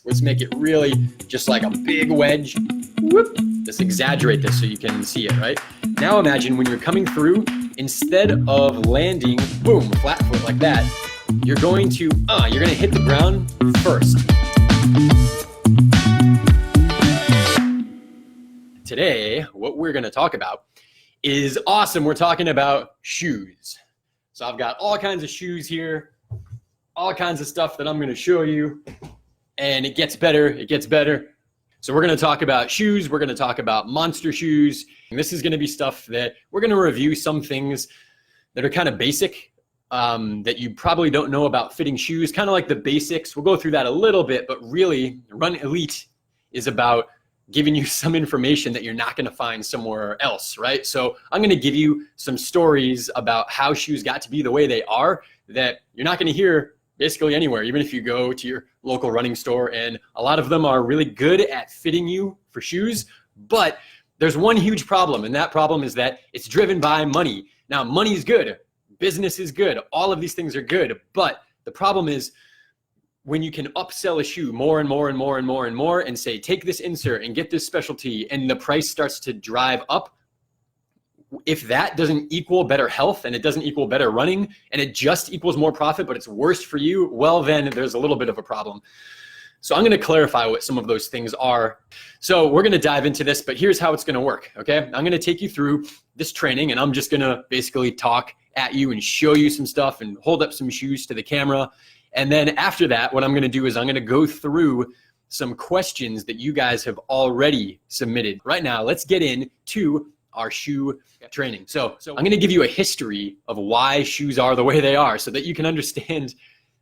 Let's make it really just like a big wedge. Whoop. Let's exaggerate this so you can see it, right? Now imagine when you're coming through, instead of landing, boom, flat foot like that, you're going to hit the ground first. Today, what we're gonna talk about is awesome. We're talking about shoes. So I've got all kinds of shoes here, all kinds of stuff that I'm gonna show you, and it gets better, it gets better. So we're gonna talk about shoes, we're gonna talk about monster shoes. And this is gonna be stuff that we're gonna review some things that are kind of basic, that you probably don't know about fitting shoes, kind of like the basics. We'll go through that a little bit, but really Run Elite is about giving you some information that you're not gonna find somewhere else, right? So I'm gonna give you some stories about how shoes got to be the way they are that you're not gonna hear basically anywhere, even if you go to your local running store, and a lot of them are really good at fitting you for shoes, but there's one huge problem, and that problem is that it's driven by money. Now, money is good, business is good, all of these things are good, but the problem is when you can upsell a shoe more and more and more and more and more and say, take this insert and get this specialty, and the price starts to drive up. If that doesn't equal better health and it doesn't equal better running and it just equals more profit, but it's worse for you, well, then there's a little bit of a problem. So I'm going to clarify what some of those things are. So we're going to dive into this, but here's how it's going to work. Okay. I'm going to take you through this training, and I'm just going to basically talk at you and show you some stuff and hold up some shoes to the camera. And then after that, what I'm going to do is I'm going to go through some questions that you guys have already submitted. Right now, let's get into our shoe training. So I'm going to give you a history of why shoes are the way they are so that you can understand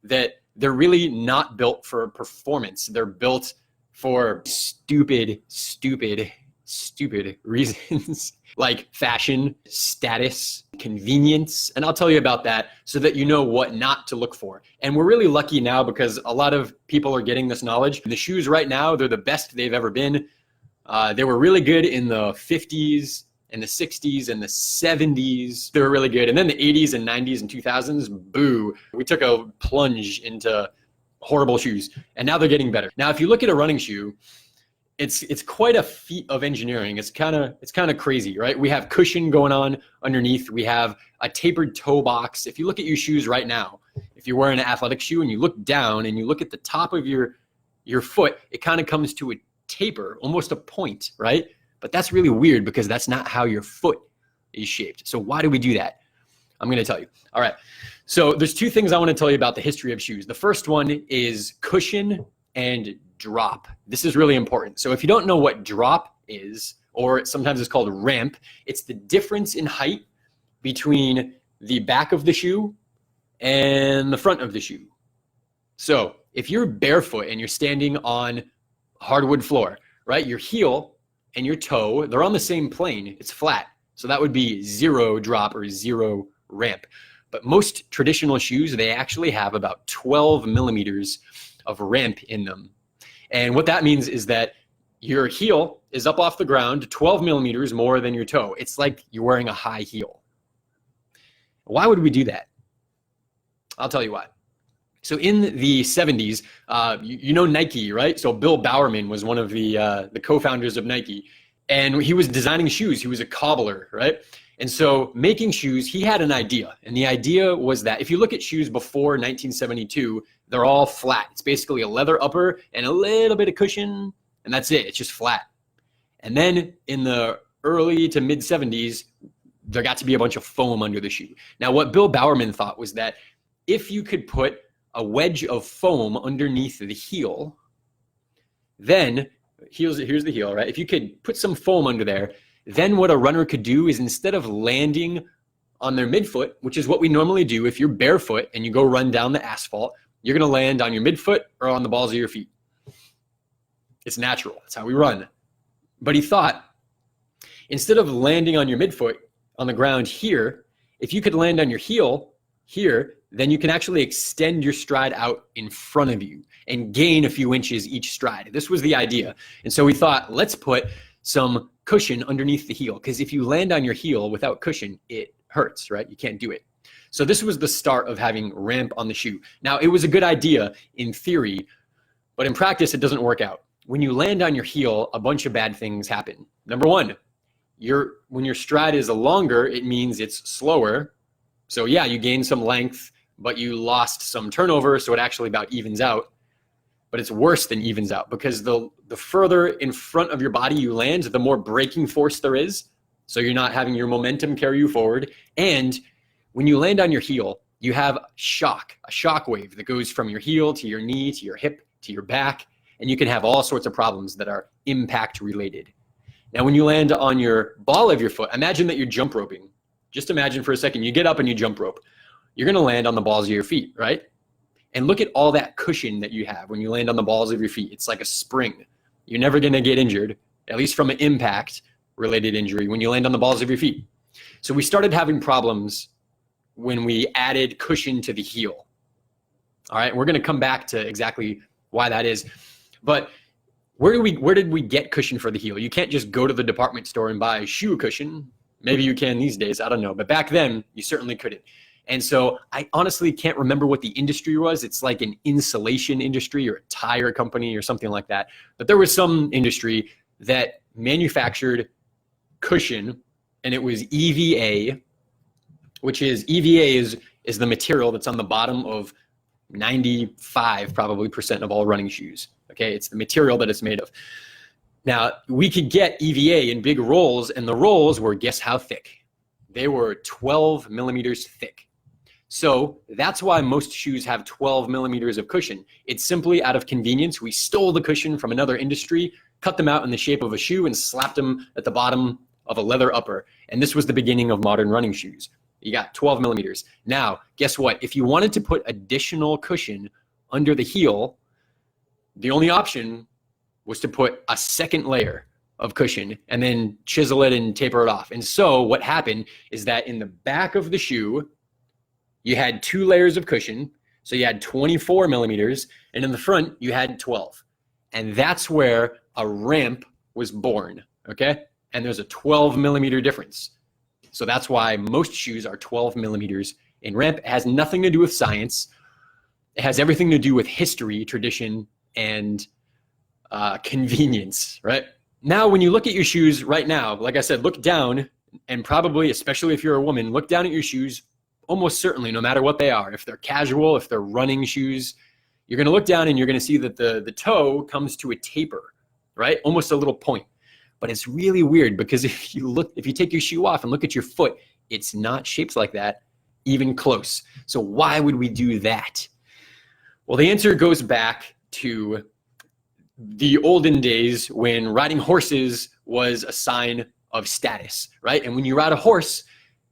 that they're really not built for performance. They're built for stupid reasons like fashion, status, convenience. And I'll tell you about that so that you know what not to look for. And we're really lucky now because a lot of people are getting this knowledge. The shoes right now, they're the best they've ever been. They were really good in the 50s and the 60s and the 70s. They were really good. And then the 80s and 90s and 2000s, boo. We took a plunge into horrible shoes, and now they're getting better. Now, if you look at a running shoe, it's quite a feat of engineering. It's kind of crazy, right? We have cushion going on underneath. We have a tapered toe box. If you look at your shoes right now, if you're wearing an athletic shoe and you look down and you look at the top of your foot, it kind of comes to a taper, almost a point, right? But that's really weird because that's not how your foot is shaped. So why do we do that? I'm going to tell you. All right. So there's two things I want to tell you about the history of shoes. The first one is cushion and drop. This is really important. So if you don't know what drop is, or sometimes it's called ramp, it's the difference in height between the back of the shoe and the front of the shoe. So if you're barefoot and you're standing on hardwood floor, right, your heel and your toe, they're on the same plane. It's flat. So that would be zero drop or zero ramp. But most traditional shoes, they actually have about 12 millimeters of ramp in them. And what that means is that your heel is up off the ground 12 millimeters more than your toe. It's like you're wearing a high heel. Why would we do that? I'll tell you why. So in the 70s, you know Nike, right? So Bill Bowerman was one of the co-founders of Nike, and he was designing shoes. He was a cobbler, right? And so making shoes, he had an idea. And the idea was that if you look at shoes before 1972, they're all flat. It's basically a leather upper and a little bit of cushion, and that's it. It's just flat. And then in the early to mid 70s, there got to be a bunch of foam under the shoe. Now, what Bill Bowerman thought was that if you could put a wedge of foam underneath the heel, then here's the heel, right? If you could put some foam under there, then what a runner could do is instead of landing on their midfoot, which is what we normally do if you're barefoot and you go run down the asphalt, you're going to land on your midfoot or on the balls of your feet. It's natural. That's how we run. But he thought, instead of landing on your midfoot on the ground here, if you could land on your heel here, then you can actually extend your stride out in front of you and gain a few inches each stride. This was the idea. And so we thought, let's put some cushion underneath the heel, because if you land on your heel without cushion, it hurts, right? You can't do it. So this was the start of having ramp on the shoe. Now, it was a good idea in theory, But in practice, it doesn't work out. When you land on your heel, a bunch of bad things happen. Number one, when your stride is longer, it means it's slower. So yeah, you gain some length, but you lost some turnover, so it actually about evens out. But it's worse than evens out, because the further in front of your body you land, the more braking force there is. So you're not having your momentum carry you forward. And when you land on your heel, you have a shock wave that goes from your heel to your knee, to your hip, to your back. And you can have all sorts of problems that are impact related. Now, when you land on your ball of your foot, imagine that you're jump roping. Just imagine for a second, you get up and you jump rope. You're going to land on the balls of your feet, right? And look at all that cushion that you have when you land on the balls of your feet. It's like a spring. You're never going to get injured, at least from an impact-related injury, when you land on the balls of your feet. So we started having problems when we added cushion to the heel. All right, we're going to come back to exactly why that is. But where did we get cushion for the heel? You can't just go to the department store and buy a shoe cushion. Maybe you can these days, I don't know. But back then, you certainly couldn't. And so I honestly can't remember what the industry was. It's like an insulation industry or a tire company or something like that. But there was some industry that manufactured cushion, and it was EVA, which is EVA is the material that's on the bottom of 95% probably of all running shoes. Okay, it's the material that it's made of. Now, we could get EVA in big rolls, and the rolls were, guess how thick? They were 12 millimeters thick. So that's why most shoes have 12 millimeters of cushion. It's simply out of convenience. We stole the cushion from another industry, cut them out in the shape of a shoe, and slapped them at the bottom of a leather upper. And this was the beginning of modern running shoes. You got 12 millimeters. Now, guess what? If you wanted to put additional cushion under the heel, the only option was to put a second layer of cushion and then chisel it and taper it off. And so what happened is that in the back of the shoe, you had 2 layers of cushion. So you had 24 millimeters, and in the front, you had 12. And that's where a ramp was born, okay? And there's a 12 millimeter difference. So that's why most shoes are 12 millimeters in ramp. It has nothing to do with science. It has everything to do with history, tradition, and convenience, right? Now, when you look at your shoes right now, like I said, look down, and probably, especially if you're a woman, look down at your shoes, almost certainly, no matter what they are. If they're casual, if they're running shoes, you're going to look down and you're going to see that the toe comes to a taper, right? Almost a little point. But it's really weird, because if you take your shoe off and look at your foot, it's not shaped like that, even close. So why would we do that? Well, the answer goes back to the olden days when riding horses was a sign of status, right? And when you ride a horse,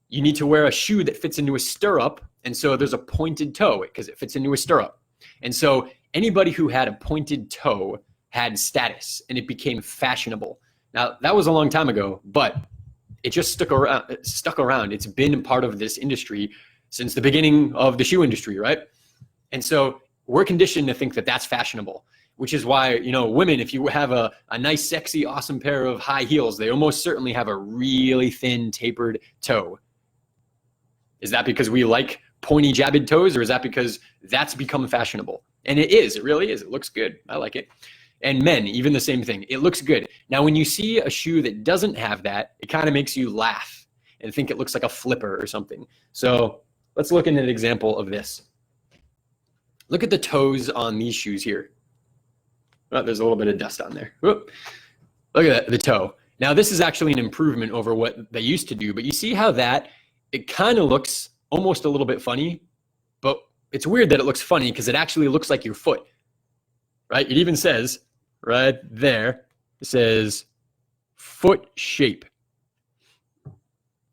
you need to wear a shoe that fits into a stirrup. And so there's a pointed toe because it fits into a stirrup. And so anybody who had a pointed toe had status, and it became fashionable. Now, that was a long time ago, but it just stuck around. It's been part of this industry since the beginning of the shoe industry, right? And so we're conditioned to think that that's fashionable, which is why, you know, women, if you have a nice, sexy, awesome pair of high heels, they almost certainly have a really thin, tapered toe. Is that because we like pointy, jabbed toes, or is that because that's become fashionable? And it is. It really is. It looks good. I like it. And men, even the same thing. It looks good. Now, when you see a shoe that doesn't have that, it kind of makes you laugh and think it looks like a flipper or something. So let's look at an example of this. Look at the toes on these shoes here. Oh, there's a little bit of dust on there. Whoop. Look at that, the toe. Now, this is actually an improvement over what they used to do, but you see how it kind of looks almost a little bit funny, but it's weird that it looks funny because it actually looks like your foot, right? It even says right there, it says foot shape.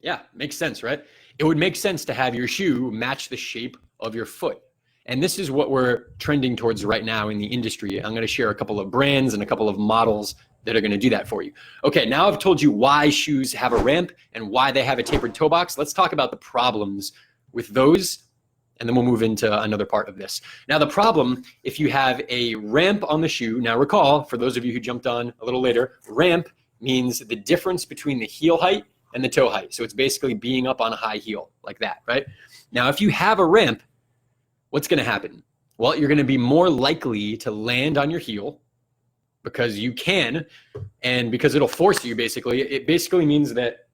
Yeah, makes sense, right? It would make sense to have your shoe match the shape of your foot. And this is what we're trending towards right now in the industry. I'm going to share a couple of brands and a couple of models that are going to do that for you. Okay, now I've told you why shoes have a ramp and why they have a tapered toe box. Let's talk about the problems with those, and then we'll move into another part of this. Now, the problem, if you have a ramp on the shoe, now recall, for those of you who jumped on a little later, ramp means the difference between the heel height and the toe height. So it's basically being up on a high heel like that, right? Now, if you have a ramp, what's going to happen? Well, you're going to be more likely to land on your heel because you can, and because it'll force you basically. It basically means that,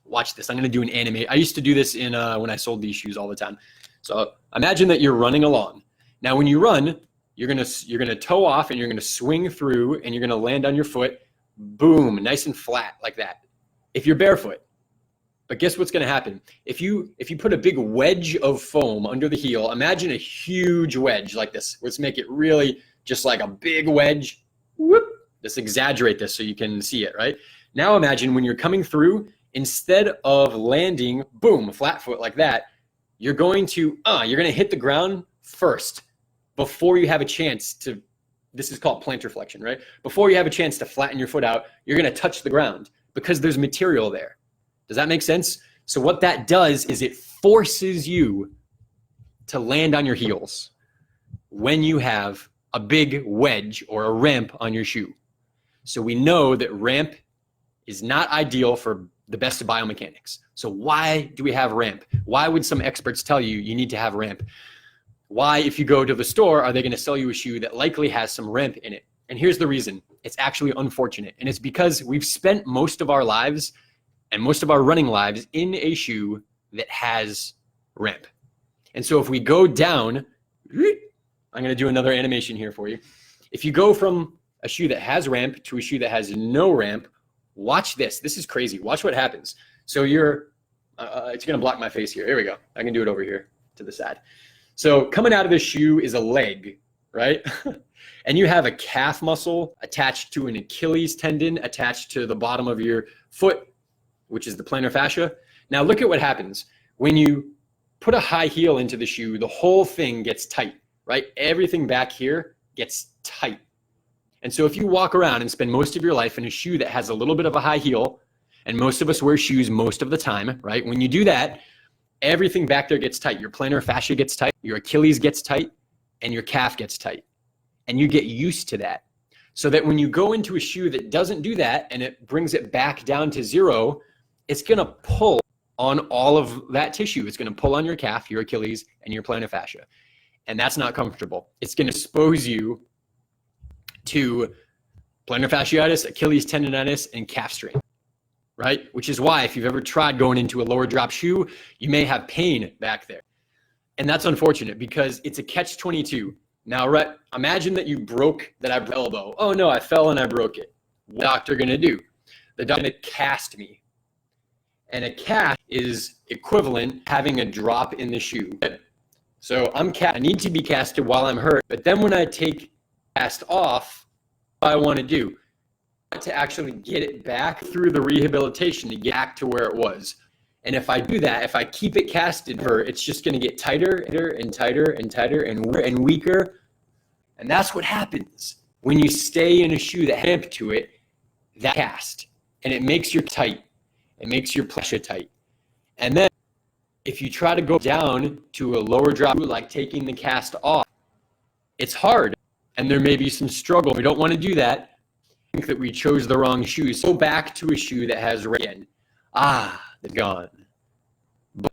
watch this, I'm going to do an anime. I used to do this in when I sold these shoes all the time. So imagine that you're running along. Now when you run, you're going to toe off and you're going to swing through and you're going to land on your foot, boom, nice and flat like that. If you're barefoot. But guess what's going to happen? If you put a big wedge of foam under the heel, imagine a huge wedge like this. Let's make it really just like a big wedge. Whoop. Let's exaggerate this so you can see it, right? Now imagine when you're coming through, instead of landing, boom, flat foot like that, you're going to hit the ground first before you have a chance to, this is called plantar flexion, right? Before you have a chance to flatten your foot out, you're going to touch the ground because there's material there. Does that make sense? So what that does is it forces you to land on your heels when you have a big wedge or a ramp on your shoe. So we know that ramp is not ideal for the best of biomechanics. So why do we have ramp? Why would some experts tell you you need to have ramp? Why, if you go to the store, are they going to sell you a shoe that likely has some ramp in it? And here's the reason. It's actually unfortunate. And it's because we've spent most of our lives and most of our running lives in a shoe that has ramp. And so if we go down, I'm going to do another animation here for you. If you go from a shoe that has ramp to a shoe that has no ramp, watch this. This is crazy. Watch what happens. So it's going to block my face here. Here we go. I can do it over here to the side. So coming out of the shoe is a leg, right? And you have a calf muscle attached to an Achilles tendon attached to the bottom of your foot, which is the plantar fascia. Now look at what happens. When you put a high heel into the shoe, the whole thing gets tight, right? Everything back here gets tight. And so if you walk around and spend most of your life in a shoe that has a little bit of a high heel, and most of us wear shoes most of the time, right? When you do that, everything back there gets tight. Your plantar fascia gets tight, your Achilles gets tight, and your calf gets tight. And you get used to that. So that when you go into a shoe that doesn't do that and it brings it back down to zero, it's going to pull on all of that tissue. It's going to pull on your calf, your Achilles, and your plantar fascia. And that's not comfortable. It's going to expose you to plantar fasciitis, Achilles tendonitis, and calf strain, right? Which is why if you've ever tried going into a lower drop shoe, you may have pain back there. And that's unfortunate because it's a catch-22. Now, Rhett, imagine that you broke that elbow. Oh no, I fell and I broke it. What's the doctor going to do? The doctor going to cast me. And a cast is equivalent to having a drop in the shoe. So I need to be casted while I'm hurt. But then when I take cast off, what I want to do, I want to actually get it back through the rehabilitation to get back to where it was. And if I do that, if I keep it casted, it's just going to get tighter and tighter and tighter and weaker. And that's what happens when you stay in a shoe that has ramp to it, that cast. And it makes you tight. It makes your fascia tight. And then if you try to go down to a lower drop, like taking the cast off, it's hard. And there may be some struggle. We don't want to do that. I think that we chose the wrong shoes. Go back to a shoe that has ramp again. It's gone. But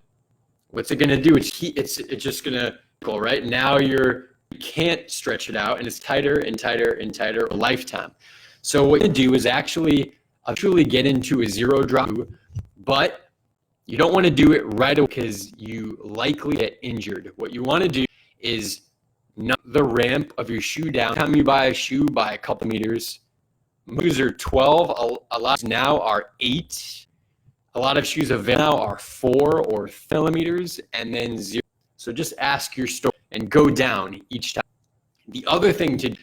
what's it going to do? It's just going to go, right? Now you can't stretch it out, and it's tighter and tighter and tighter a lifetime. So what you do is actually get into a zero drop, but you don't want to do it right away because you likely get injured. What you want to do is knock the ramp of your shoe down. Every time you buy a shoe by a couple meters, shoes are 12. A lot now are 8. A lot of shoes available now are 4 or 3 millimeters and then 0. So just ask your store and go down each time. The other thing to do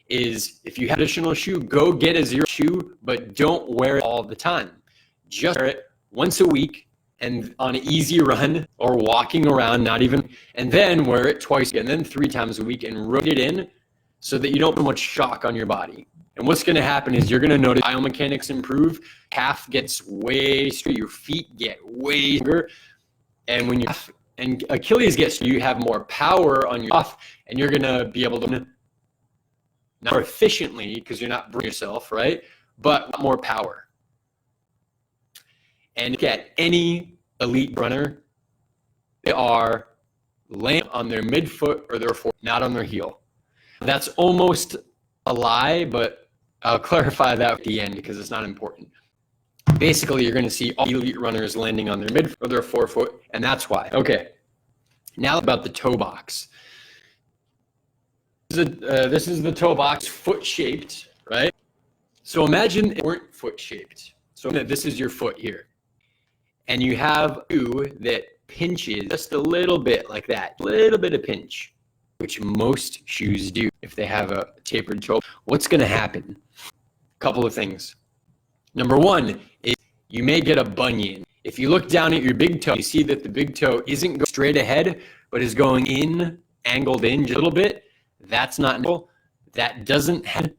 is if you have additional shoe, go get a 0 shoe, but don't wear it all the time. Just wear it once a week and on an easy run or walking around, and then wear it twice and then 3 times a week and rotate it in so that you don't put much shock on your body. And what's going to happen is you're going to notice biomechanics improve, calf gets way straight, your feet get way stronger, and Achilles gets, you have more power on your off, and you're going to be able to not more efficiently because you're not burning yourself, right? But more power. And look at any elite runner, they are land on their midfoot or their foot, not on their heel. That's almost a lie, but I'll clarify that at the end because it's not important. Basically, you're going to see all elite runners landing on their midfoot or their forefoot, and that's why. Okay, now about the toe box. This is the toe box, foot shaped, right? So imagine it weren't foot shaped. So this is your foot here. And you have a shoe that pinches just a little bit like that, a little bit of pinch, which most shoes do if they have a tapered toe. What's going to happen? A couple of things. Number one is you may get a bunion. If you look down at your big toe, you see that the big toe isn't going straight ahead, but is going in, angled in just a little bit. That's not normal. That doesn't happen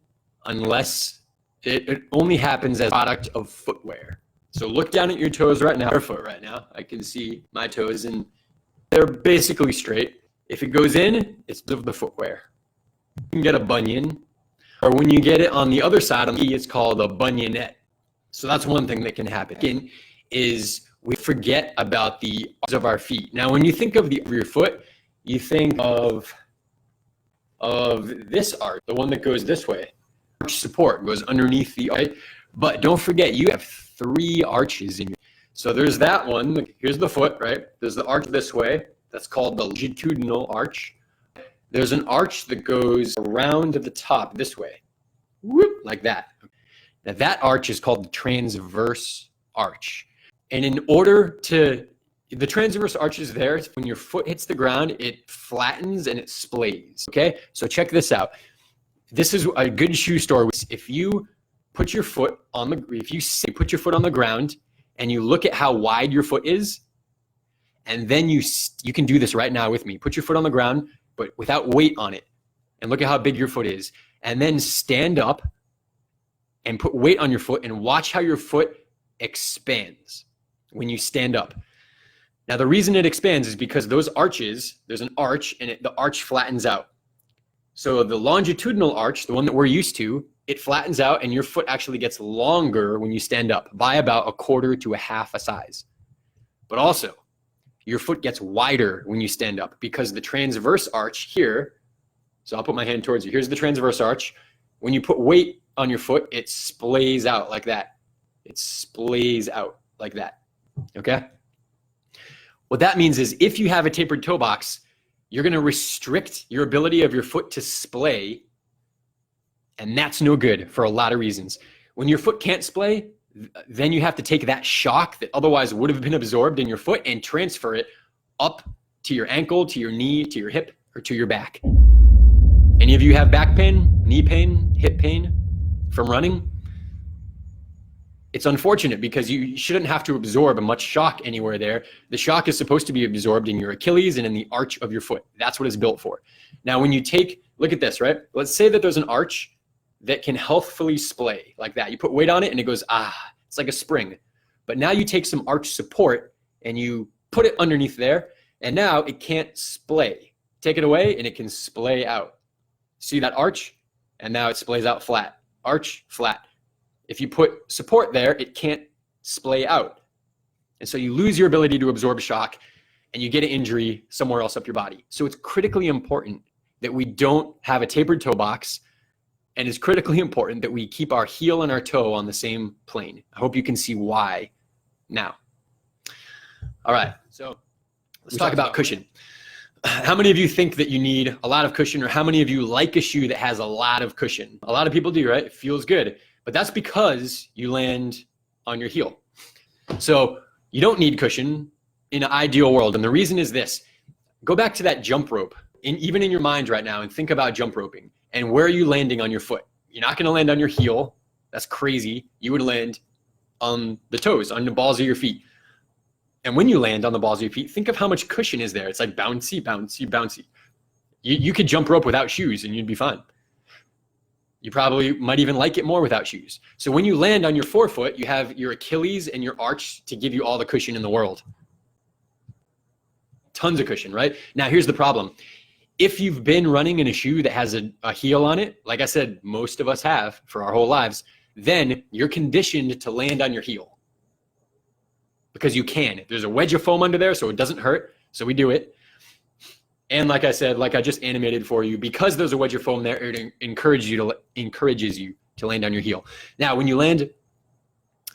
unless it only happens as a product of footwear. So look down at your toes right now, barefoot right now. I can see my toes and they're basically straight. If it goes in, it's the footwear. You can get a bunion, or when you get it on the other side, it's called a bunionette. So that's one thing that can happen. Again, is we forget about the arches of our feet. Now, when you think of your foot, you think of this arch, the one that goes this way. Arch support goes underneath the arch. But don't forget, you have 3 arches in you. So there's that one. Here's the foot, right? There's the arch this way. That's called the longitudinal arch. There's an arch that goes around to the top this way. Whoop, like that. Now that arch is called the transverse arch. And in order to, the transverse arch is there. When your foot hits the ground, it flattens and it splays. Okay? So check this out. This is a good shoe store. If you put your foot on the, put your foot on the ground and you look at how wide your foot is, and then you can do this right now with me. Put your foot on the ground, but without weight on it, and look at how big your foot is. And then stand up and put weight on your foot and watch how your foot expands when you stand up. Now, the reason it expands is because those arches, there's an arch and the arch flattens out. So the longitudinal arch, the one that we're used to, it flattens out and your foot actually gets longer when you stand up by about 1/4 to 1/2 a size. But also, your foot gets wider when you stand up because the transverse arch here, so I'll put my hand towards you. Here's the transverse arch. When you put weight on your foot, it splays out like that. It splays out like that, okay? What that means is if you have a tapered toe box, you're gonna restrict your ability of your foot to splay, and that's no good for a lot of reasons. When your foot can't splay, then you have to take that shock that otherwise would have been absorbed in your foot and transfer it up to your ankle, to your knee, to your hip, or to your back. Any of you have back pain, knee pain, hip pain from running? It's unfortunate because you shouldn't have to absorb much shock anywhere there. The shock is supposed to be absorbed in your Achilles and in the arch of your foot. That's what it's built for. Now, when you take, look at this, right? Let's say that there's an arch that can healthfully splay like that. You put weight on it and it goes, it's like a spring. But now you take some arch support and you put it underneath there, and now it can't splay. Take it away and it can splay out. See that arch? And now it splays out flat. Arch, flat. If you put support there, it can't splay out. And so you lose your ability to absorb shock and you get an injury somewhere else up your body. So it's critically important that we don't have a tapered toe box, and it's critically important that we keep our heel and our toe on the same plane. I hope you can see why now. All right, so let's talk about cushion. How many of you think that you need a lot of cushion, or how many of you like a shoe that has a lot of cushion? A lot of people do, right? It feels good. But that's because you land on your heel. So you don't need cushion in an ideal world. And the reason is this. Go back to that jump rope, even in your mind right now, and think about jump roping. And where are you landing on your foot? You're not going to land on your heel. That's crazy. You would land on the toes, on the balls of your feet. And when you land on the balls of your feet, think of how much cushion is there. It's like bouncy, bouncy, bouncy. You could jump rope without shoes and you'd be fine. You probably might even like it more without shoes. So when you land on your forefoot, you have your Achilles and your arch to give you all the cushion in the world. Tons of cushion, right? Now here's the problem. If you've been running in a shoe that has a heel on it, like I said, most of us have for our whole lives, then you're conditioned to land on your heel. Because you can. There's a wedge of foam under there, so it doesn't hurt. So we do it. And like I said, like I just animated for you, because there's a wedge of foam there, it encourages you to land on your heel. Now, when you land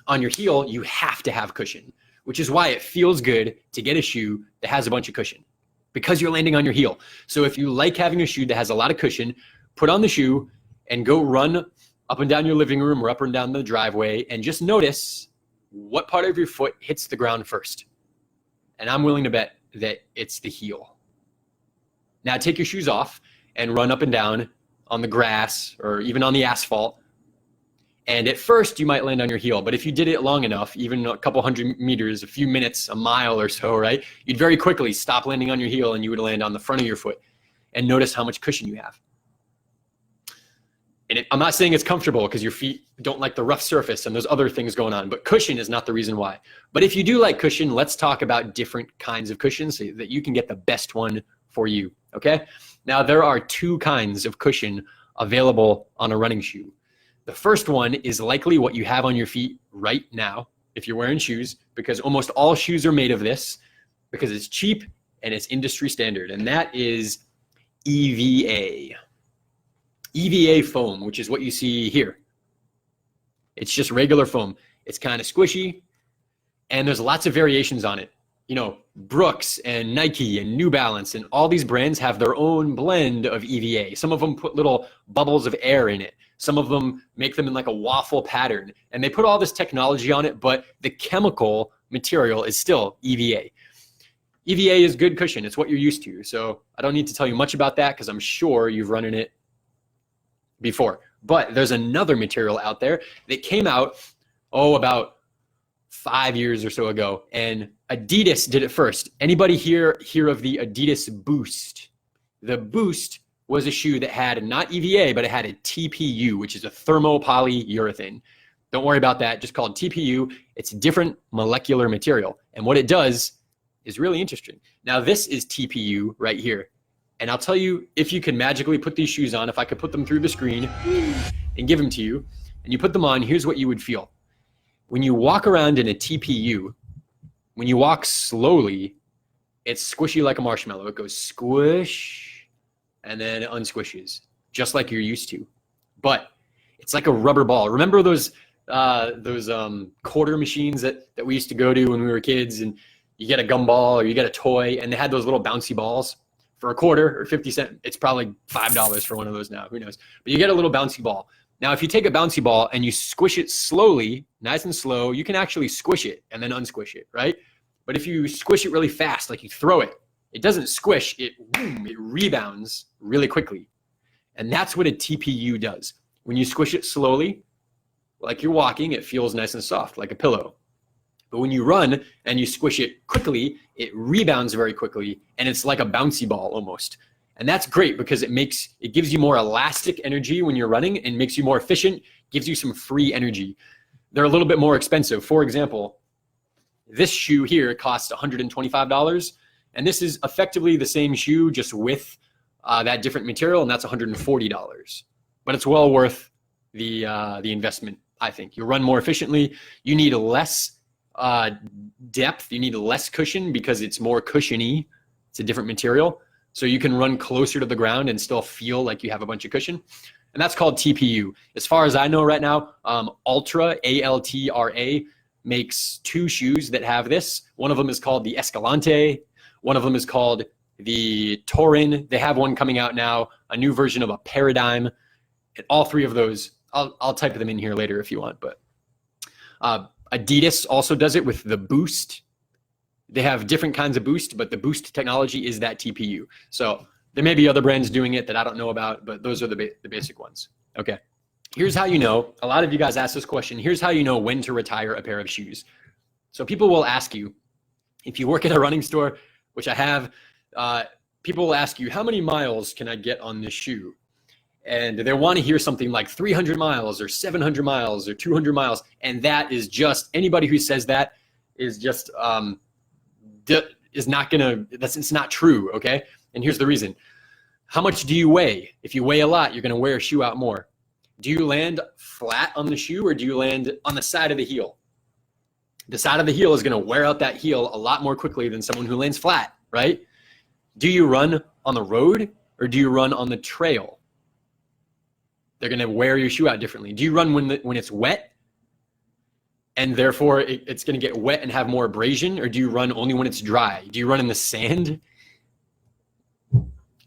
on your heel, you have to have cushion, which is why it feels good to get a shoe that has a bunch of cushion, because you're landing on your heel. So if you like having a shoe that has a lot of cushion, put on the shoe and go run up and down your living room or up and down the driveway, and just notice what part of your foot hits the ground first. And I'm willing to bet that it's the heel. Now take your shoes off and run up and down on the grass or even on the asphalt. And at first you might land on your heel, but if you did it long enough, even a couple hundred meters, a few minutes, a mile or so, right, you'd very quickly stop landing on your heel and you would land on the front of your foot. And notice how much cushion you have. And I'm not saying it's comfortable because your feet don't like the rough surface and there's other things going on, but cushion is not the reason why. But if you do like cushion, let's talk about different kinds of cushions so that you can get the best one for you, okay? Now, there are two kinds of cushion available on a running shoe. The first one is likely what you have on your feet right now if you're wearing shoes, because almost all shoes are made of this because it's cheap and it's industry standard, and that is EVA. EVA foam, which is what you see here. It's just regular foam. It's kind of squishy, and there's lots of variations on it. You know, Brooks and Nike and New Balance and all these brands have their own blend of EVA. Some of them put little bubbles of air in it. Some of them make them in like a waffle pattern, and they put all this technology on it, but the chemical material is still EVA. EVA is good cushion. It's what you're used to. So I don't need to tell you much about that because I'm sure you've run in it before. But there's another material out there that came out, about 5 years or so ago, and Adidas did it first. Anybody hear of the Adidas Boost? The Boost was a shoe that had not EVA, but it had a TPU, which is a thermopolyurethane. Don't worry about that, just called TPU. It's a different molecular material. And what it does is really interesting. Now this is TPU right here. And I'll tell you, if you can magically put these shoes on, if I could put them through the screen and give them to you, and you put them on, here's what you would feel. When you walk around in a TPU, when you walk slowly, it's squishy like a marshmallow. It goes squish, and then it unsquishes, just like you're used to. But it's like a rubber ball. Remember those quarter machines that we used to go to when we were kids, and you get a gumball or you get a toy, and they had those little bouncy balls for a quarter or 50 cents. It's probably $5 for one of those now, who knows. But you get a little bouncy ball. Now, if you take a bouncy ball and you squish it slowly, nice and slow, you can actually squish it and then unsquish it, right? But if you squish it really fast, like you throw it, it doesn't squish, it rebounds really quickly. And that's what a TPU does. When you squish it slowly, like you're walking, it feels nice and soft, like a pillow. But when you run and you squish it quickly, it rebounds very quickly, and it's like a bouncy ball almost. And that's great because it gives you more elastic energy when you're running and makes you more efficient, gives you some free energy. They're a little bit more expensive. For example, this shoe here costs $125, and this is effectively the same shoe just with that different material, and that's $140. But it's well worth the investment, I think. You'll run more efficiently. You need less depth. You need less cushion because it's more cushiony. It's a different material. So you can run closer to the ground and still feel like you have a bunch of cushion. And that's called TPU. As far as I know right now, Altra, A-L-T-R-A, makes two shoes that have this. One of them is called the Escalante. One of them is called the Torin. They have one coming out now, a new version of a Paradigm. And all three of those, I'll type them in here later if you want. But Adidas also does it with the Boost. They have different kinds of Boost, but the Boost technology is that TPU. So there may be other brands doing it that I don't know about, but those are the basic ones. Okay. Here's how you know. A lot of you guys ask this question. Here's how you know when to retire a pair of shoes. So people will ask you, if you work at a running store, which I have, people will ask you, how many miles can I get on this shoe? And they want to hear something like 300 miles or 700 miles or 200 miles. And that is just, anybody who says that is just, it's not true, okay? And here's the reason. How much do you weigh? If you weigh a lot, you're gonna wear a shoe out more. Do you land flat on the shoe or do you land on the side of the heel? The side of the heel is gonna wear out that heel a lot more quickly than someone who lands flat, right? Do you run on the road or do you run on the trail? They're going to wear your shoe out differently. Do you run when it's wet and therefore it's going to get wet and have more abrasion, or do you run only when it's dry? Do you run in the sand?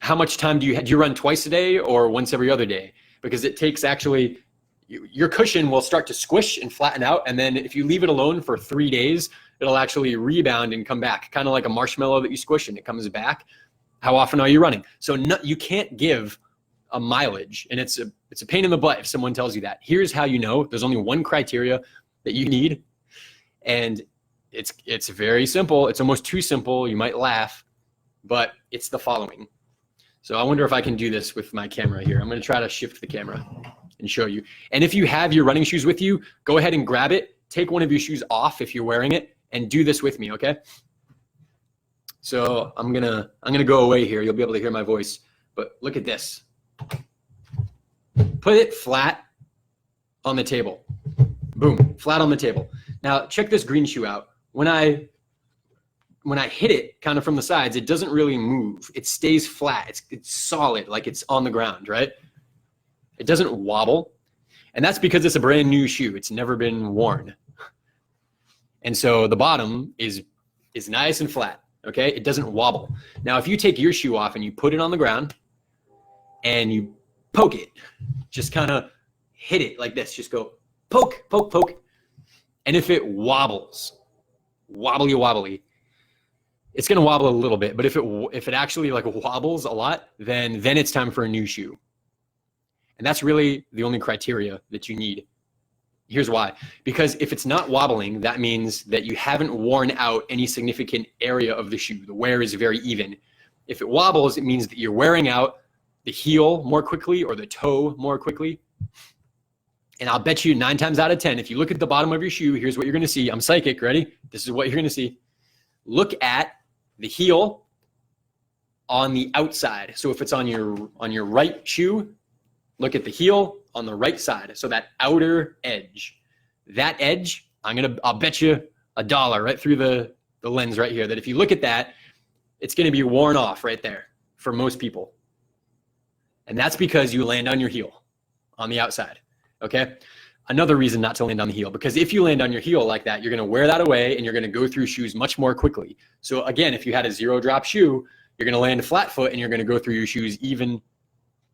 How much time do you run twice a day or once every other day? Because it takes actually, your cushion will start to squish and flatten out. And then if you leave it alone for 3 days, it'll actually rebound and come back, kind of like a marshmallow that you squish and it comes back. How often are you running? So you can't give a mileage, and it's a pain in the butt if someone tells you that. Here's how you know. There's only one criteria that you need, and it's very simple. It's almost too simple. You might laugh, but it's the following. So I wonder if I can do this with my camera here. I'm going to try to shift the camera and show you. And if you have your running shoes with you, go ahead and grab it. Take one of your shoes off if you're wearing it, and do this with me, okay? So I'm gonna go away here. You'll be able to hear my voice, but look at this. Put it flat on the table. Boom, flat on the table. Now check this green shoe out. When I hit it kind of from the sides, it doesn't really move. It stays flat. It's solid, like it's on the ground, right? It doesn't wobble. And that's because it's a brand new shoe. It's never been worn. And so the bottom is nice and flat, okay? It doesn't wobble. Now, if you take your shoe off and you put it on the ground and you poke it, just kind of hit it like this, just go poke, poke, poke. And if it wobbles, wobbly, it's gonna wobble a little bit, but if it actually like wobbles a lot, then it's time for a new shoe. And that's really the only criteria that you need. Here's why. Because if it's not wobbling, that means that you haven't worn out any significant area of the shoe. The wear is very even. If it wobbles, it means that you're wearing out the heel more quickly or the toe more quickly. And I'll bet you 9 times out of 10, if you look at the bottom of your shoe, here's what you're gonna see. I'm psychic, ready? This is what you're gonna see. Look at the heel on the outside. So if it's on your right shoe, look at the heel on the right side. So that outer edge, that edge, I'll bet you $1 right through the lens right here, that if you look at that, it's gonna be worn off right there for most people. And that's because you land on your heel on the outside, okay? Another reason not to land on the heel, because if you land on your heel like that, you're gonna wear that away and you're gonna go through shoes much more quickly. So again, if you had a 0 drop shoe, you're gonna land flat foot and you're gonna go through your shoes even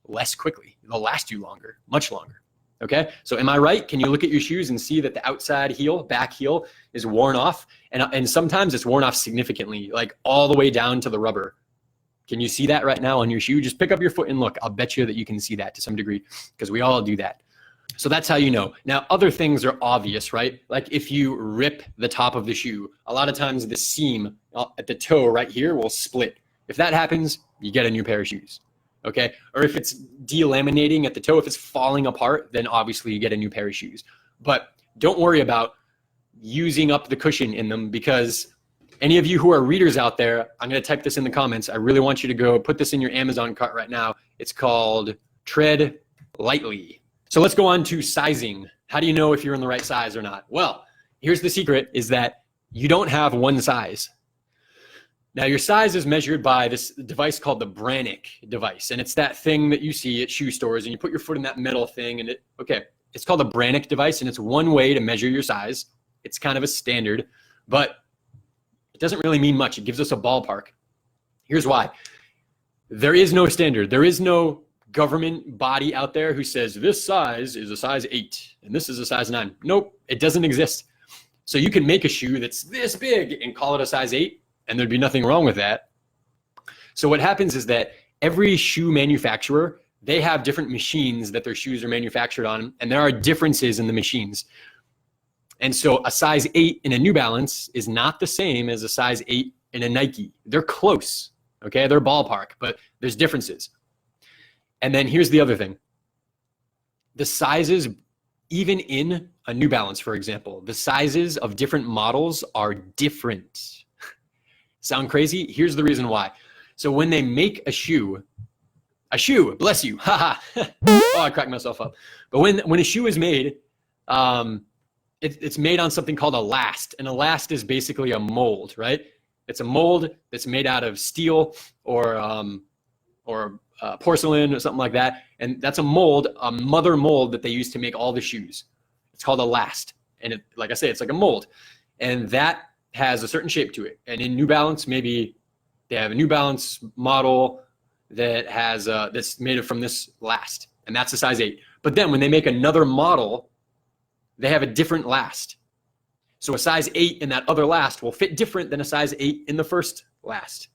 less quickly. They'll last you longer, much longer, okay? So am I right? Can you look at your shoes and see that the outside heel, back heel, is worn off? And sometimes it's worn off significantly, like all the way down to the rubber. Can you see that right now on your shoe? Just pick up your foot and look. I'll bet you that you can see that to some degree, because we all do that. So that's how you know. Now, other things are obvious, right? Like if you rip the top of the shoe, a lot of times the seam at the toe right here will split. If that happens, you get a new pair of shoes, okay? Or if it's delaminating at the toe, if it's falling apart, then obviously you get a new pair of shoes. But don't worry about using up the cushion in them, because any of you who are readers out there, I'm gonna type this in the comments. I really want you to go put this in your Amazon cart right now. It's called Tread Lightly. So let's go on to sizing. How do you know if you're in the right size or not? Well, here's the secret, is that you don't have one size. Now your size is measured by this device called the Brannick device. And it's that thing that you see at shoe stores and you put your foot in that metal thing and it's called the Brannick device, and it's one way to measure your size. It's kind of a standard, but it doesn't really mean much. It gives us a ballpark. Here's why. There is no standard. There is no government body out there who says this size is a size 8 and this is a size 9. Nope, it doesn't exist. So you can make a shoe that's this big and call it a size 8, and there'd be nothing wrong with that. So what happens is that every shoe manufacturer, they have different machines that their shoes are manufactured on, and there are differences in the machines. And so a size 8 in a New Balance is not the same as a size 8 in a Nike. They're close, okay? They're ballpark, but there's differences. And then here's the other thing. The sizes, even in a New Balance, for example, the sizes of different models are different. Sound crazy? Here's the reason why. So when they make a shoe, bless you, haha. Oh, I cracked myself up. But when a shoe is made, it's made on something called a last. And a last is basically a mold, right? It's a mold that's made out of steel or or porcelain or something like that. And that's a mold, a mother mold that they use to make all the shoes. It's called a last. And like I say, it's like a mold. And that has a certain shape to it. And in New Balance, maybe they have a New Balance model that has that's made from this last, and that's a size 8. But then when they make another model, they have a different last. So a size 8 in that other last will fit different than a size 8 in the first last.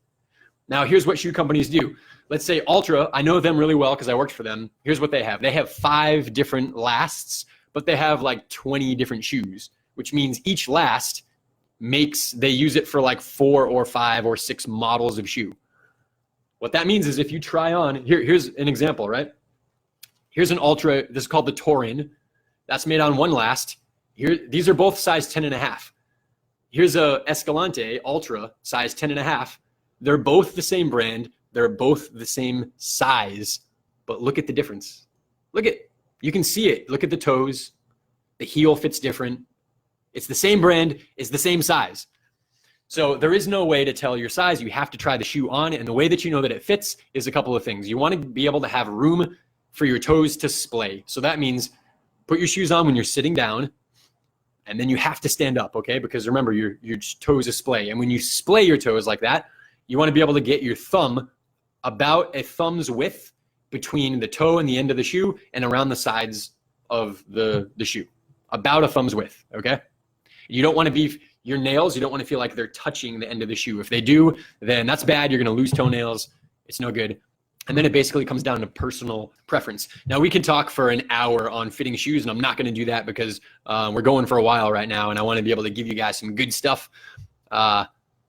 Now here's what shoe companies do. Let's say Ultra, I know them really well because I worked for them. Here's what they have. They have 5 different lasts, but they have like 20 different shoes, which means each last they use it for like 4 or 5 or 6 models of shoe. What that means is if you try on, here's an example, right? Here's an Ultra, this is called the Torin. That's made on one last. These are both size 10.5. Here's a Escalante Ultra, size 10.5. They're both the same brand. They're both the same size, but look at the difference. You can see it. Look at the toes. The heel fits different. It's the same brand, it's the same size. So there is no way to tell your size. You have to try the shoe on, and the way that you know that it fits is a couple of things. You want to be able to have room for your toes to splay. So that means put your shoes on when you're sitting down, and then you have to stand up, okay? Because remember, your toes are splay. And when you splay your toes like that, you want to be able to get your thumb about a thumb's width between the toe and the end of the shoe and around the sides of the shoe. About a thumb's width, okay? You don't want to be, your nails, you don't want to feel like they're touching the end of the shoe. If they do, then that's bad. You're going to lose toenails. It's no good. And then it basically comes down to personal preference. Now we can talk for an hour on fitting shoes, and I'm not going to do that because we're going for a while right now, and I want to be able to give you guys some good stuff.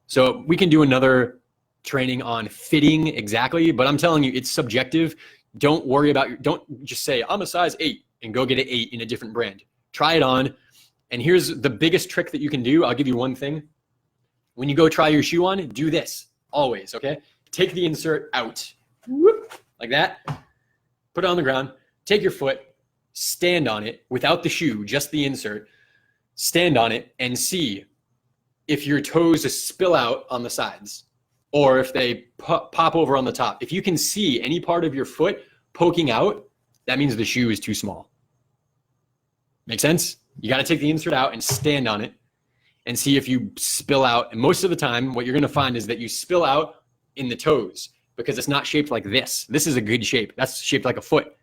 So we can do another training on fitting exactly, but I'm telling you, it's subjective. Don't worry about don't just say, I'm a size 8 and go get an 8 in a different brand. Try it on. And here's the biggest trick that you can do. I'll give you one thing. When you go try your shoe on, do this always, okay? Take the insert out, whoop, like that. Put it on the ground. Take your foot, stand on it without the shoe, just the insert. Stand on it and see if your toes spill out on the sides or if they pop over on the top. If you can see any part of your foot poking out, that means the shoe is too small. Make sense? You got to take the insert out and stand on it and see if you spill out. And most of the time, what you're going to find is that you spill out in the toes because it's not shaped like this. This is a good shape. That's shaped like a foot.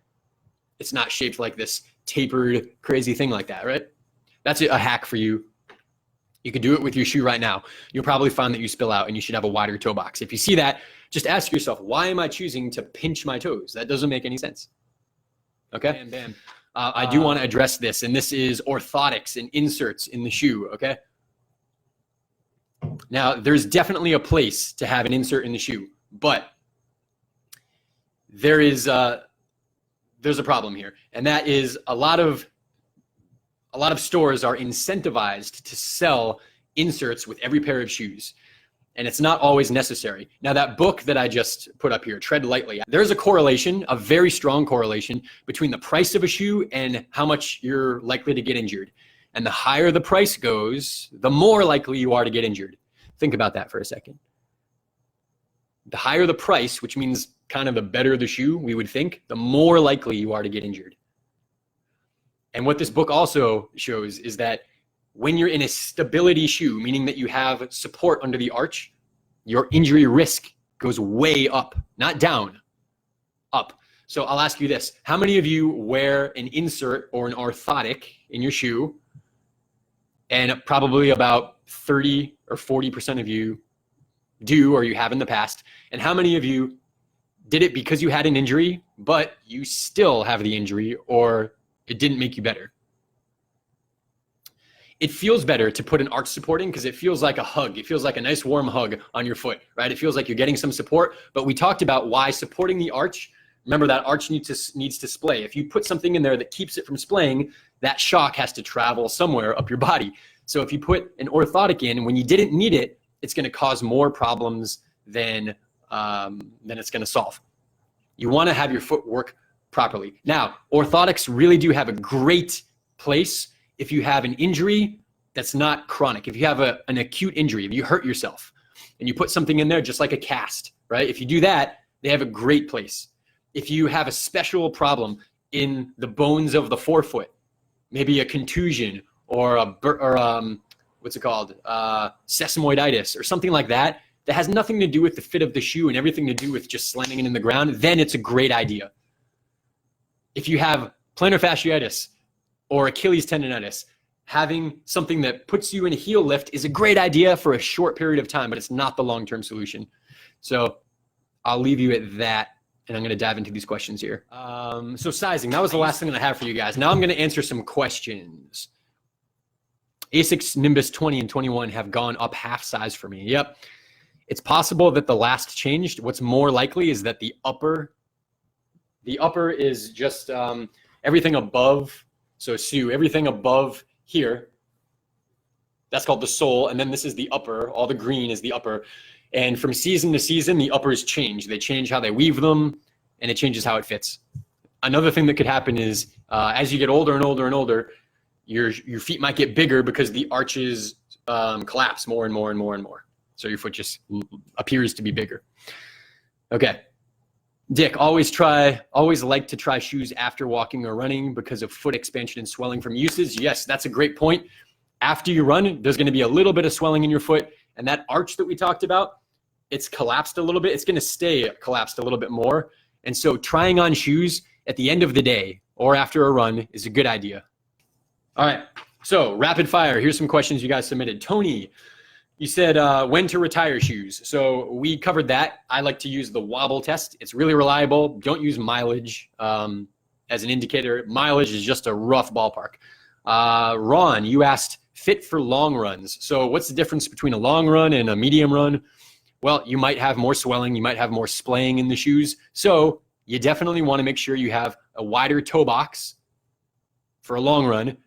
It's not shaped like this tapered, crazy thing like that, right? That's a hack for you. You can do it with your shoe right now. You'll probably find that you spill out and you should have a wider toe box. If you see that, just ask yourself, why am I choosing to pinch my toes? That doesn't make any sense. Okay? Bam, bam. I do want to address this, and this is orthotics and inserts in the shoe, okay? Now, there's definitely a place to have an insert in the shoe, but there's a problem here, and that is a lot of stores are incentivized to sell inserts with every pair of shoes. And it's not always necessary. Now that book that I just put up here, Tread Lightly, there's a correlation, a very strong correlation between the price of a shoe and how much you're likely to get injured. And the higher the price goes, the more likely you are to get injured. Think about that for a second. The higher the price, which means kind of the better the shoe, we would think, the more likely you are to get injured. And what this book also shows is that when you're in a stability shoe, meaning that you have support under the arch, your injury risk goes way up, not down, up. So I'll ask you this. How many of you wear an insert or an orthotic in your shoe? And probably about 30 or 40% of you do, or you have in the past. And how many of you did it because you had an injury, but you still have the injury, or it didn't make you better? It feels better to put an arch support in because it feels like a hug. It feels like a nice warm hug on your foot, right? It feels like you're getting some support, but we talked about why supporting the arch, remember that arch needs to splay. If you put something in there that keeps it from splaying, that shock has to travel somewhere up your body. So if you put an orthotic in when you didn't need it, it's going to cause more problems than it's going to solve. You want to have your foot work properly. Now, orthotics really do have a great place if you have an injury that's not chronic. If you have an acute injury, if you hurt yourself and you put something in there just like a cast, right? If you do that, they have a great place. If you have a special problem in the bones of the forefoot, maybe a contusion or what's it called? Sesamoiditis or something like that, that has nothing to do with the fit of the shoe and everything to do with just slamming it in the ground, then it's a great idea. If you have plantar fasciitis or Achilles tendonitis, having something that puts you in a heel lift is a great idea for a short period of time, but it's not the long-term solution. So I'll leave you at that, and I'm going to dive into these questions here. So sizing, that was the last thing that I have for you guys. Now I'm going to answer some questions. Asics Nimbus 20 and 21 have gone up half size for me. Yep. It's possible that the last changed. What's more likely is that the upper is just everything above. So Sue, everything above here, that's called the sole. And then this is the upper. All the green is the upper. And from season to season, the uppers change. They change how they weave them, and it changes how it fits. Another thing that could happen is as you get older and older and older, your feet might get bigger because the arches collapse more and more and more and more. So your foot just appears to be bigger. Okay. Dick, always like to try shoes after walking or running because of foot expansion and swelling from usage. Yes, that's a great point. After you run, there's going to be a little bit of swelling in your foot, and that arch that we talked about, it's collapsed a little bit. It's going to stay collapsed a little bit more. And so trying on shoes at the end of the day or after a run is a good idea. All right, so rapid fire. Here's some questions you guys submitted. Tony, you said when to retire shoes. So we covered that. I like to use the wobble test. It's really reliable. Don't use mileage as an indicator. Mileage is just a rough ballpark. Ron, you asked fit for long runs. So what's the difference between a long run and a medium run? Well, you might have more swelling. You might have more splaying in the shoes. So you definitely want to make sure you have a wider toe box for a long run.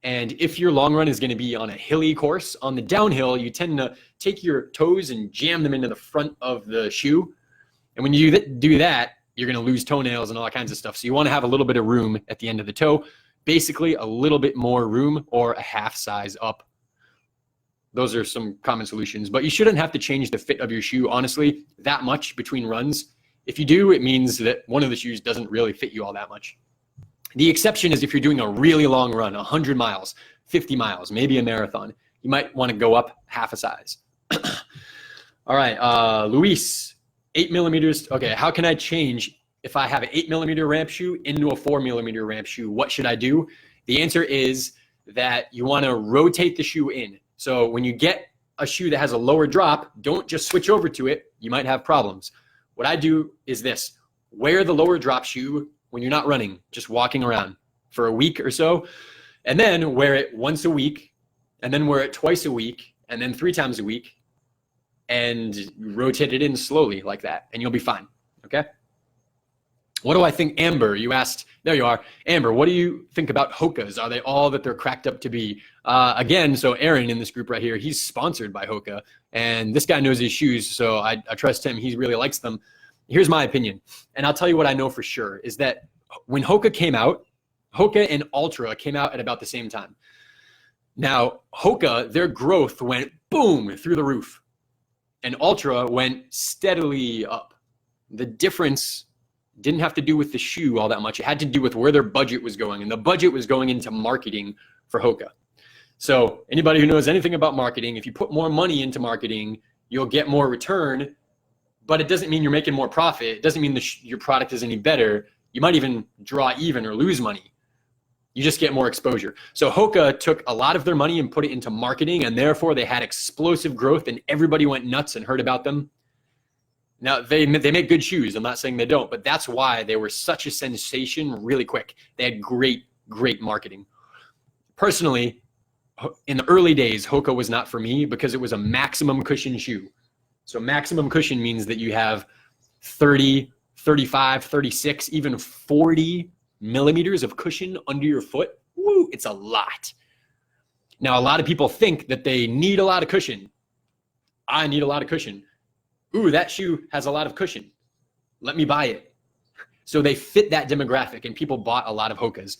And if your long run is going to be on a hilly course, on the downhill, you tend to take your toes and jam them into the front of the shoe. And when you do that, you're going to lose toenails and all kinds of stuff. So you want to have a little bit of room at the end of the toe, basically a little bit more room or a half size up. Those are some common solutions, but you shouldn't have to change the fit of your shoe, honestly, that much between runs. If you do, it means that one of the shoes doesn't really fit you all that much. The exception is if you're doing a really long run, 100 miles, 50 miles, maybe a marathon, you might want to go up half a size. All right, Luis, 8 millimeters. Okay, how can I change if I have an 8 millimeter ramp shoe into a 4 millimeter ramp shoe? What should I do? The answer is that you want to rotate the shoe in. So when you get a shoe that has a lower drop, don't just switch over to it. You might have problems. What I do is this: wear the lower drop shoe when you're not running, just walking around for a week or so, and then wear it once a week, and then wear it twice a week, and then 3 times a week, and rotate it in slowly like that, and you'll be fine, okay? What do I think? Amber, you asked, there you are. Amber, what do you think about Hokas? Are they all that they're cracked up to be? Again, so Aaron in this group right here, he's sponsored by Hoka, and this guy knows his shoes, so I trust him. He really likes them. Here's my opinion, and I'll tell you what I know for sure, is that when Hoka came out, Hoka and Ultra came out at about the same time. Now, Hoka, their growth went boom through the roof, and Ultra went steadily up. The difference didn't have to do with the shoe all that much. It had to do with where their budget was going, and the budget was going into marketing for Hoka. So anybody who knows anything about marketing, if you put more money into marketing, you'll get more return, but it doesn't mean you're making more profit. It doesn't mean your product is any better. You might even draw even or lose money. You just get more exposure. So Hoka took a lot of their money and put it into marketing, and therefore they had explosive growth, and everybody went nuts and heard about them. Now, they make good shoes. I'm not saying they don't, but that's why they were such a sensation really quick. They had great, great marketing. Personally, in the early days, Hoka was not for me because it was a maximum cushion shoe. So maximum cushion means that you have 30, 35, 36, even 40 millimeters of cushion under your foot. Woo, it's a lot. Now, a lot of people think that they need a lot of cushion. I need a lot of cushion. Ooh, that shoe has a lot of cushion. Let me buy it. So they fit that demographic, and people bought a lot of Hokas.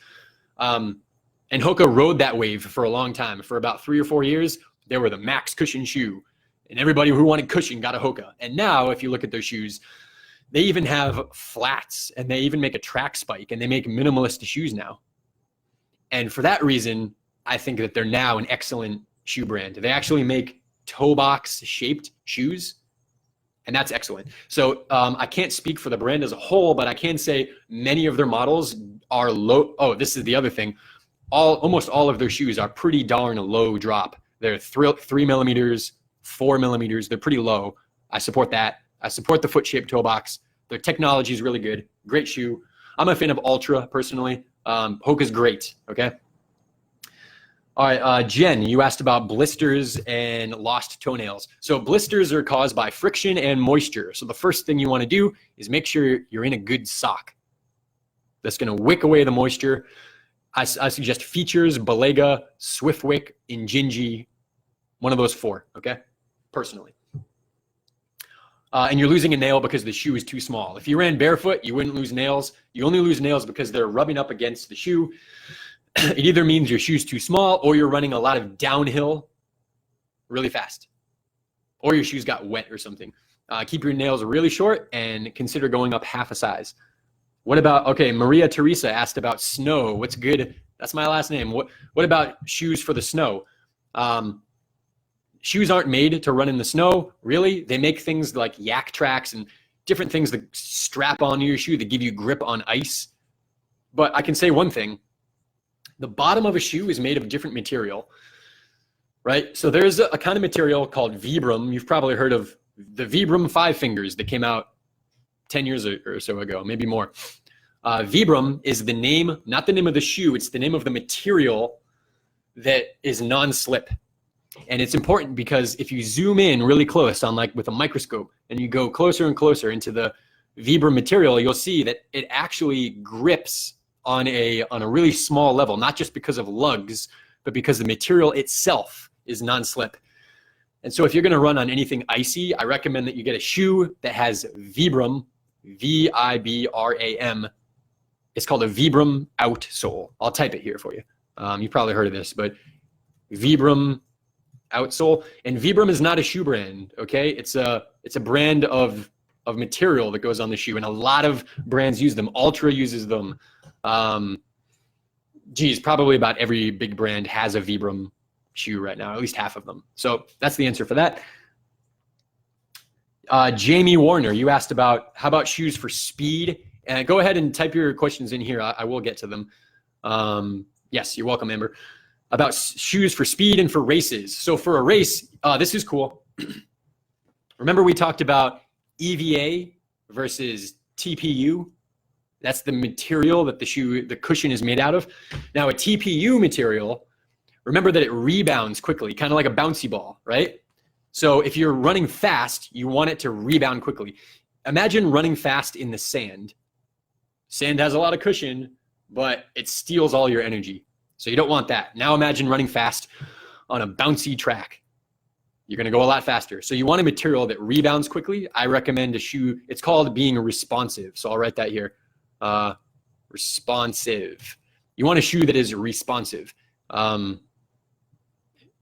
And Hoka rode that wave for a long time. For about 3 or 4 years, they were the max cushion shoe. And everybody who wanted cushion got a Hoka. And now, if you look at their shoes, They even have flats, and they even make a track spike, and they make minimalist shoes now. And for that reason, I think that they're now an excellent shoe brand. They actually make toe box shaped shoes, and that's excellent. So I can't speak for the brand as a whole, but I can say many of their models are low. Oh, this is the other thing. Almost all of their shoes are pretty darn low drop. They're 3 millimeters, 4 millimeters. They're pretty low. I support that. I support the foot shaped toe box. Their technology is really good. Great shoe. I'm a fan of Ultra personally. Hoka's great. Okay. All right, Jen, you asked about blisters and lost toenails. So blisters are caused by friction and moisture. So the first thing you want to do is make sure you're in a good sock. That's going to wick away the moisture. I suggest Features, Balega, Swiftwick, Injinji, one of those 4, okay, personally. And you're losing a nail because the shoe is too small. If you ran barefoot, you wouldn't lose nails. You only lose nails because they're rubbing up against the shoe. It either means your shoe's too small or you're running a lot of downhill really fast, or your shoes got wet or something. Keep your nails really short and consider going up half a size. What about, okay, Maria Teresa asked about snow. What's good? That's my last name. What about shoes for the snow? Shoes aren't made to run in the snow, really. They make things like yak tracks and different things that strap onto your shoe that give you grip on ice. But I can say one thing. The bottom of a shoe is made of different material, right? So there's a kind of material called Vibram. You've probably heard of the Vibram 5 fingers that came out 10 years or so ago, maybe more. Vibram is the name, not the name of the shoe. It's the name of the material that is non-slip. And it's important because if you zoom in really close on like with a microscope and you go closer and closer into the Vibram material, you'll see that it actually grips on a really small level, not just because of lugs, but because the material itself is non-slip. And so if you're gonna run on anything icy, I recommend that you get a shoe that has Vibram, V-I-B-R-A-M. It's called a Vibram outsole. I'll type it here for you. You've probably heard of this, but Vibram outsole. And Vibram is not a shoe brand, okay? It's a brand of material that goes on the shoe, and a lot of brands use them. Ultra uses them. Probably about every big brand has a Vibram shoe right now, at least half of them. So that's the answer for that. Jamie Warner, you asked about how about shoes for speed? And go ahead and type your questions in here. I will get to them. Yes, you're welcome, Amber. About shoes for speed and for races. So for a race, this is cool. Remember we talked about EVA versus TPU? That's the material that the cushion is made out of. Now a TPU material, remember that it rebounds quickly, kind of like a bouncy ball, right? So if you're running fast, you want it to rebound quickly. Imagine running fast in the sand. Sand has a lot of cushion, but it steals all your energy. So you don't want that. Now imagine running fast on a bouncy track. You're gonna go a lot faster. So you want a material that rebounds quickly. I recommend a shoe, it's called being responsive. So I'll write that here. Responsive. You want a shoe that is responsive. And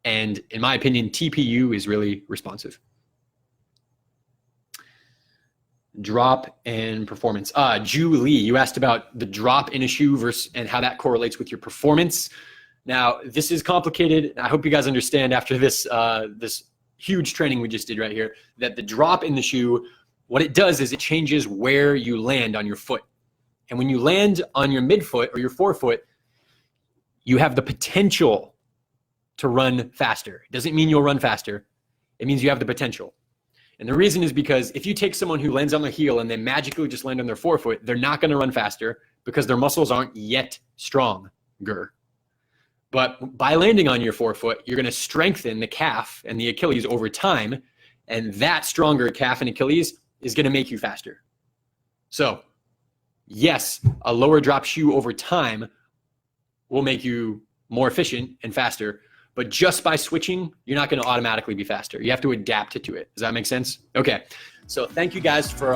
in my opinion, TPU is really responsive. Drop and performance. Julie, you asked about the drop in a shoe versus and how that correlates with your performance. Now, this is complicated. I hope you guys understand after this this huge training we just did right here, that the drop in the shoe, what it does is it changes where you land on your foot. And when you land on your midfoot or your forefoot, you have the potential to run faster. It doesn't mean you'll run faster. It means you have the potential. And the reason is because if you take someone who lands on their heel and they magically just land on their forefoot, they're not going to run faster because their muscles aren't yet stronger. But by landing on your forefoot, you're going to strengthen the calf and the Achilles over time. And that stronger calf and Achilles is going to make you faster. So yes, a lower drop shoe over time will make you more efficient and faster. But just by switching, you're not going to automatically be faster. You have to adapt it to it. Does that make sense? Okay. So thank you guys for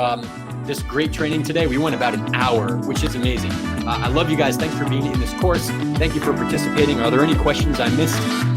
this great training today. We went about an hour, which is amazing. I love you guys. Thanks for being in this course. Thank you for participating. Are there any questions I missed?